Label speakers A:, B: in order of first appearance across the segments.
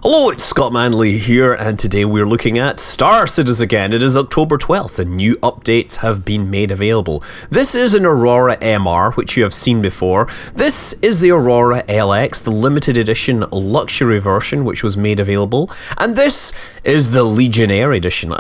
A: Hello, it's Scott Manley here, and today we're looking at Star Citizen again. It is October 12th, and new updates have been made available. This is an Aurora MR, which you have seen before. This is the Aurora LX, the limited edition luxury version, which was made available. And this is the Legionnaire edition,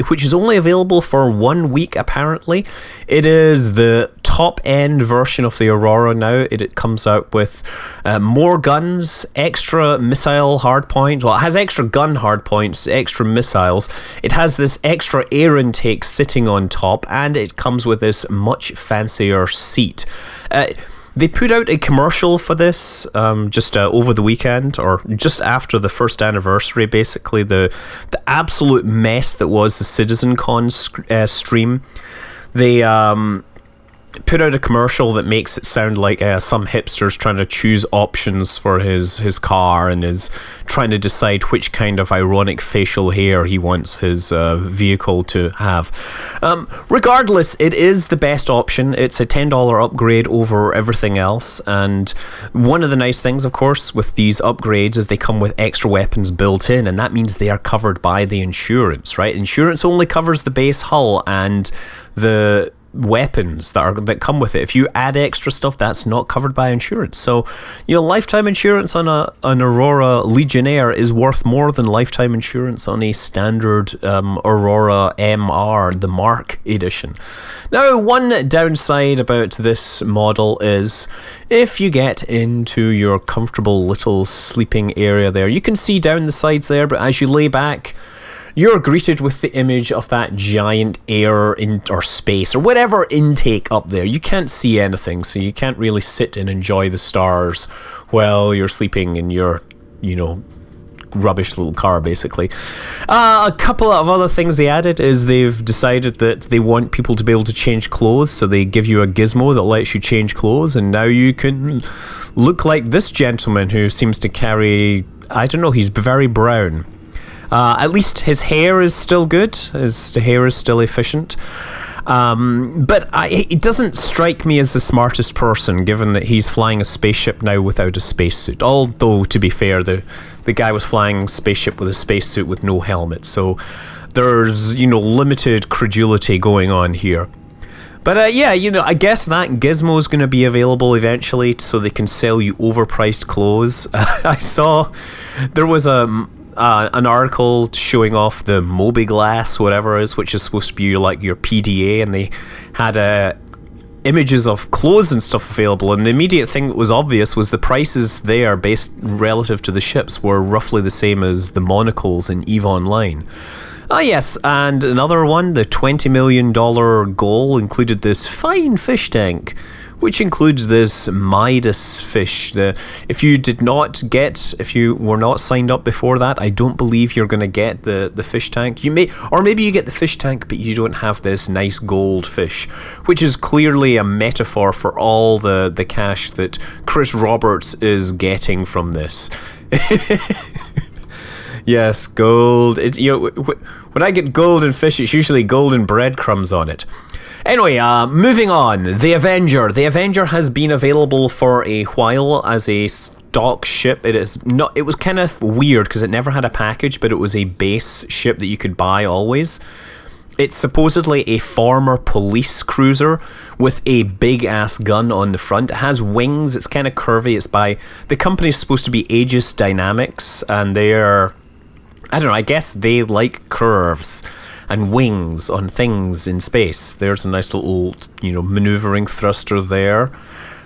A: which is only available for 1 week, apparently. It is the top-end version of the Aurora now. It comes out with more guns, extra missile hardpoint. Well, it has extra gun hardpoints, extra missiles. It has this extra air intake sitting on top, and it comes with this much fancier seat. They put out a commercial for this just over the weekend, or just after the first anniversary, basically. The absolute mess that was the CitizenCon stream. They put out a commercial that makes it sound like some hipster's trying to choose options for his car and is trying to decide which kind of ironic facial hair he wants his vehicle to have. Regardless, it is the best option. It's a $10 upgrade over everything else, and one of the nice things, of course, with these upgrades is they come with extra weapons built in, and that means they are covered by the insurance, right? Insurance only covers the base hull and the weapons that come with it. If you add extra stuff, that's not covered by insurance. So, lifetime insurance on an Aurora Legionnaire is worth more than lifetime insurance on a standard Aurora MR, the Mark edition. Now, one downside about this model is if you get into your comfortable little sleeping area there, you can see down the sides there, but as you lay back, you're greeted with the image of that giant air or space or whatever intake up there. You can't see anything, so you can't really sit and enjoy the stars while you're sleeping in your, rubbish little car, basically. A couple of other things they added is they've decided that they want people to be able to change clothes, so they give you a gizmo that lets you change clothes, and now you can look like this gentleman who seems to carry, I don't know, he's very brown. At least his hair is still good. His hair is still efficient. But it doesn't strike me as the smartest person, given that he's flying a spaceship now without a spacesuit. Although, to be fair, the guy was flying a spaceship with a spacesuit with no helmet. So there's, limited credulity going on here. But I guess that gizmo is going to be available eventually so they can sell you overpriced clothes. I saw there was an article showing off the Mobiglass, whatever it is, which is supposed to be like your PDA, and they had images of clothes and stuff available, and the immediate thing that was obvious was the prices there, based relative to the ships, were roughly the same as the monocles in EVE Online. Yes, and another one, the $20 million goal, included this fine fish tank, which includes this Midas fish. If you were not signed up before that, I don't believe you're going to get the fish tank. Maybe you get the fish tank, but you don't have this nice gold fish, which is clearly a metaphor for all the cash that Chris Roberts is getting from this. Yes, gold. When I get golden fish, it's usually golden breadcrumbs on it. Anyway, moving on. The Avenger. The Avenger has been available for a while as a stock ship. It was kind of weird because it never had a package, but it was a base ship that you could buy always. It's supposedly a former police cruiser with a big-ass gun on the front. It has wings. It's kind of curvy. The company's supposed to be Aegis Dynamics, and they're, I don't know, I guess they like curves and wings on things in space. There's a nice little, maneuvering thruster there.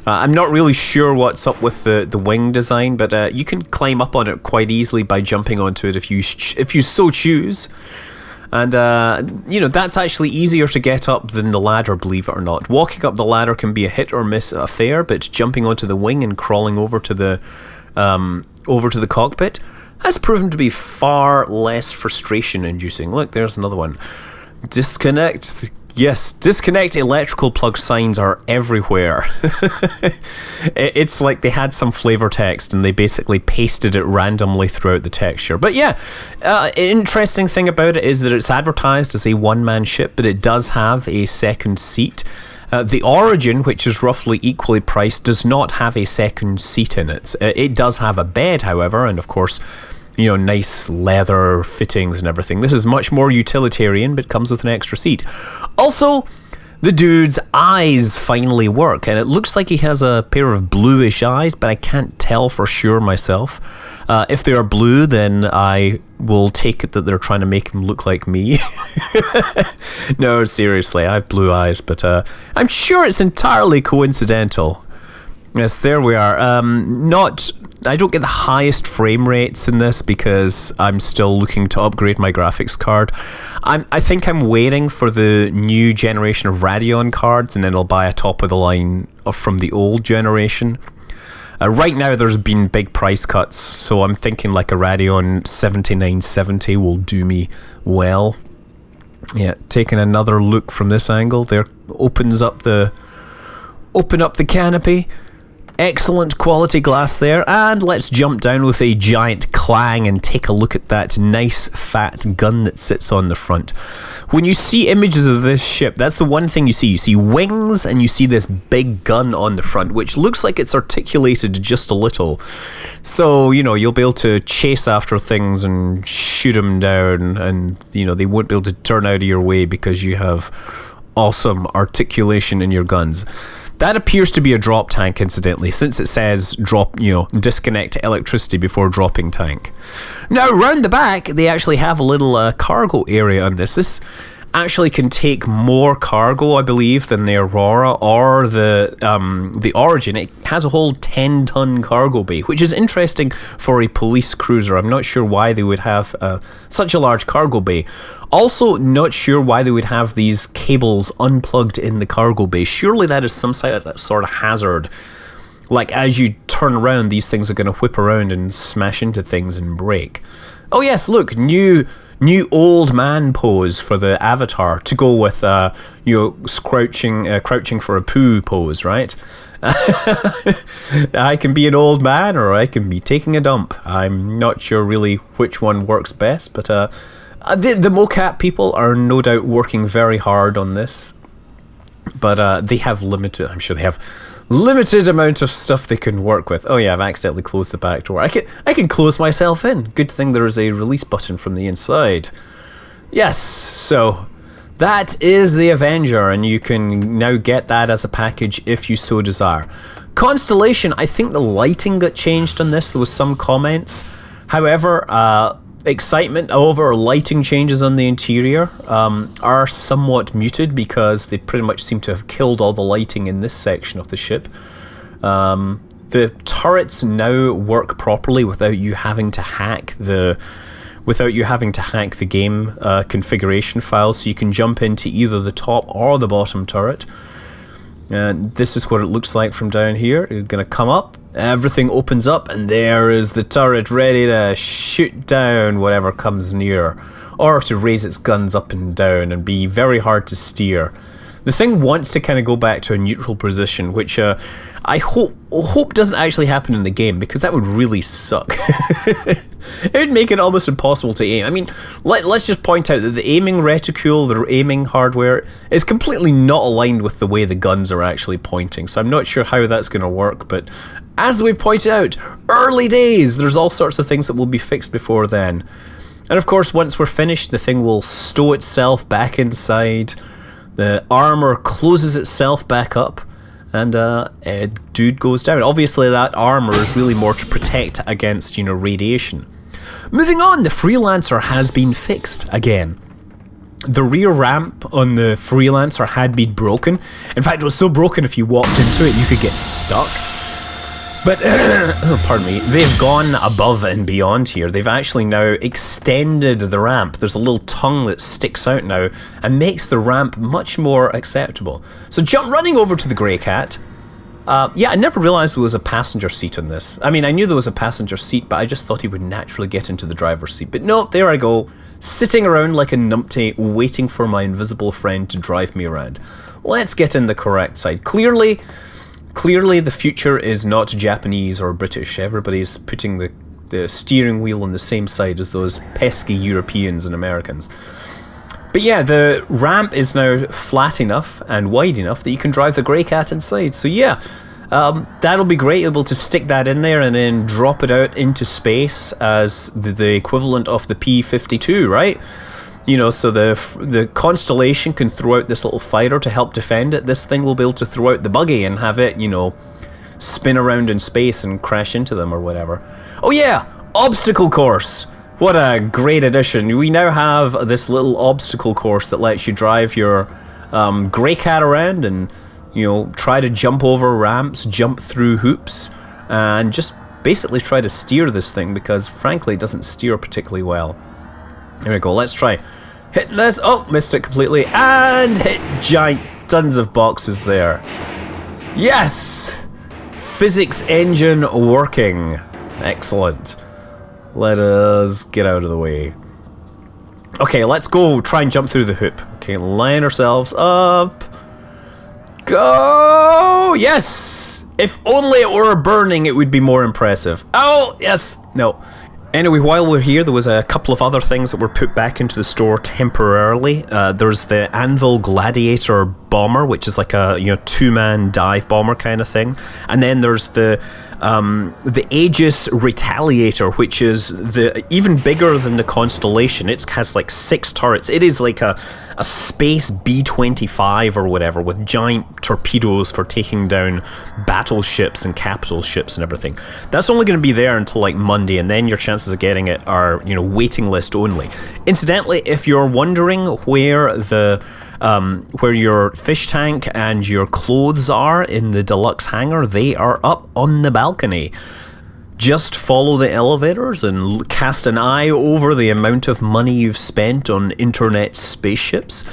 A: I'm not really sure what's up with the wing design, but you can climb up on it quite easily by jumping onto it if you so choose. And, that's actually easier to get up than the ladder, believe it or not. Walking up the ladder can be a hit or miss affair, but jumping onto the wing and crawling over to the cockpit has proven to be far less frustration-inducing. Look, there's another one. Disconnect. Yes, disconnect electrical plug signs are everywhere. It's like they had some flavor text and they basically pasted it randomly throughout the texture. But yeah, interesting thing about it is that it's advertised as a one-man ship, but it does have a second seat. The Origin, which is roughly equally priced, does not have a second seat in it. It does have a bed, however, and of course, you know, nice leather fittings and everything. This is much more utilitarian, but comes with an extra seat. Also, the dude's eyes finally work, and it looks like he has a pair of bluish eyes, but I can't tell for sure myself. If they are blue, then I will take it that they're trying to make him look like me. No, seriously, I have blue eyes, but I'm sure it's entirely coincidental. Yes, there we are. I don't get the highest frame rates in this because I'm still looking to upgrade my graphics card. I think I'm waiting for the new generation of Radeon cards, and then I'll buy a top of the line from the old generation. Right now there's been big price cuts, so I'm thinking like a Radeon 7970 will do me well. Yeah, taking another look from this angle, there open up the canopy. Excellent quality glass there, and let's jump down with a giant clang and take a look at that nice fat gun that sits on the front. When you see images of this ship, that's the one thing you see. You see wings and you see this big gun on the front, which looks like it's articulated just a little. So, you know, you'll be able to chase after things and shoot them down, and, you know, they won't be able to turn out of your way because you have awesome articulation in your guns. That appears to be a drop tank, incidentally, since it says disconnect electricity before dropping tank. Now, round the back, they actually have a little cargo area on this. This actually can take more cargo, I believe, than the Aurora or the Origin. It has a whole 10-ton cargo bay, which is interesting for a police cruiser. I'm not sure why they would have such a large cargo bay. Also, not sure why they would have these cables unplugged in the cargo bay. Surely that is some sort of hazard. Like, as you turn around, these things are going to whip around and smash into things and break. Oh yes, look, new old man pose for the avatar to go with crouching for a poo pose, right? I can be an old man, or I can be taking a dump. I'm not sure really which one works best, but the mocap people are no doubt working very hard on this, but they have limited. I'm sure they have limited amount of stuff they can work with. Oh yeah, I've accidentally closed the back door. I can close myself in. Good thing there is a release button from the inside. Yes, so that is the Avenger, and you can now get that as a package if you so desire. Constellation, I think the lighting got changed on this. There was some comments. However, excitement over lighting changes on the interior are somewhat muted because they pretty much seem to have killed all the lighting in this section of the ship. The turrets now work properly without you having to hack the game configuration file, so you can jump into either the top or the bottom turret. And this is what it looks like from down here. You're gonna come up, everything opens up, and there is the turret ready to shoot down whatever comes near, or to raise its guns up and down and be very hard to steer. The thing wants to kind of go back to a neutral position, which I hope doesn't actually happen in the game, because that would really suck. It would make it almost impossible to aim. I mean, let's just point out that the aiming reticule, the aiming hardware, is completely not aligned with the way the guns are actually pointing, so I'm not sure how that's going to work, but as we've pointed out, early days, there's all sorts of things that will be fixed before then. And of course, once we're finished, the thing will stow itself back inside, the armor closes itself back up, and dude goes down. Obviously that armor is really more to protect against, radiation. Moving on, the Freelancer has been fixed again. The rear ramp on the Freelancer had been broken. In fact, it was so broken if you walked into it you could get stuck. But, pardon me, they've gone above and beyond here. They've actually now extended the ramp. There's a little tongue that sticks out now and makes the ramp much more acceptable. So running over to the Grey Cat. Yeah, I never realised there was a passenger seat on this. I mean, I knew there was a passenger seat, but I just thought he would naturally get into the driver's seat. But no, there I go, sitting around like a numpty, waiting for my invisible friend to drive me around. Let's get in the correct side. Clearly the future is not Japanese or British. Everybody's putting the steering wheel on the same side as those pesky Europeans and Americans. But yeah, the ramp is now flat enough and wide enough that you can drive the Grey Cat inside. So yeah, That'll be great, able to stick that in there and then drop it out into space as the equivalent of the P-52, right? You know, so the Constellation can throw out this little fighter to help defend it. This thing will be able to throw out the buggy and have it, you know, spin around in space and crash into them or whatever. Oh yeah, obstacle course! What a great addition. We now have this little obstacle course that lets you drive your Grey Cat around and, you know, try to jump over ramps, jump through hoops, and just basically try to steer this thing, because frankly it doesn't steer particularly well. There we go, let's try hitting this. Oh, missed it completely, and hit giant tons of boxes there. Yes! Physics engine working. Excellent. Let us get out of the way. Okay, let's go try and jump through the hoop. Okay, line ourselves up. Go! Yes! If only it were burning, it would be more impressive. Oh, yes! No. Anyway, while we're here, there was a couple of other things that were put back into the store temporarily. There's the Anvil Gladiator bomber, which is like a, you know, two-man dive bomber kind of thing. And then there's the Aegis Retaliator, which is even bigger than the Constellation. It has like 6 turrets. It is like a space B-25 or whatever, with giant torpedoes for taking down battleships and capital ships and everything. That's only going to be there until like Monday, and then your chances of getting it are, you know, waiting list only. Incidentally, if you're wondering where your fish tank and your clothes are in the deluxe hangar, they are up on the balcony. Just follow the elevators and cast an eye over the amount of money you've spent on internet spaceships,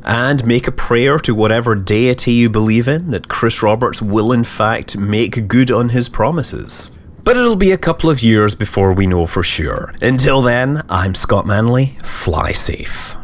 A: and make a prayer to whatever deity you believe in that Chris Roberts will in fact make good on his promises. But it'll be a couple of years before we know for sure. Until then, I'm Scott Manley. Fly safe.